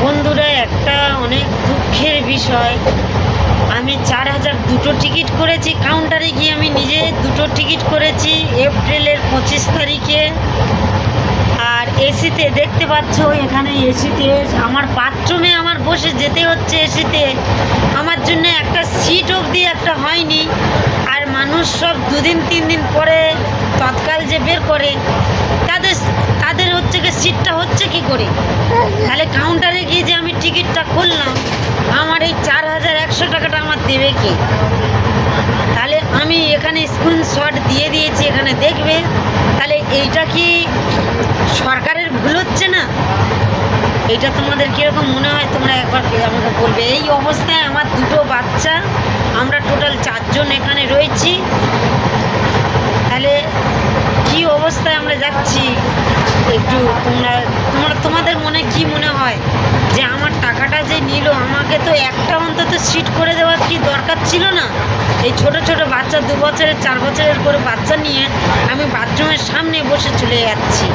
বন্ধুরা, একটা অনেক দুঃখের বিষয়, আমি 4000 দুটো টিকিট করেছি। কাউন্টারে গিয়ে আমি নিজে দুটো টিকিট করেছি এপ্রিলের 25 তারিখে। আর এসিতে দেখতে পাচ্ছ, এখানে এসিতে আমার বাথরুমে আমার বসে যেতে হচ্ছে এসিতে। আমার জন্য একটা সিট অবধি একটা হয়নি। আর মানুষ সব 2-3 দিন পরে তৎকাল যে বের করে, তাদের তাদের হচ্ছে কি সিটটা হচ্ছে কি করে? তাহলে কাউন্টারে গিয়ে যে আমি টিকিটটা করলাম, আমার এই 4100 টাকাটা আমার দেবে কে? তাহলে আমি এখানে স্ক্রিনশট দিয়ে দিয়েছি, এখানে দেখবে। তাহলে এইটা কি সরকারের ভুল হচ্ছে না? এইটা তোমাদের কীরকম মনে হয় তোমরা একবার আমাকে বলবে। এই অবস্থায় আমার দুটো বাচ্চা, আমরা টোটাল 4 জন এখানে রয়েছি। তাহলে কি অবস্থায় আমরা যাচ্ছি, একটু তোমাদের মনে কি মনে হয় যে আমার টাকাটা যে নিল, আমাকে তো একটা অন্তত সিট করে দেওয়ার কি দরকার ছিল না? এই ছোট ছোট বাচ্চা, 2 বছরের 4 বছরের করে বাচ্চা নিয়ে আমি বাথরুমের সামনে বসে চলে যাচ্ছি।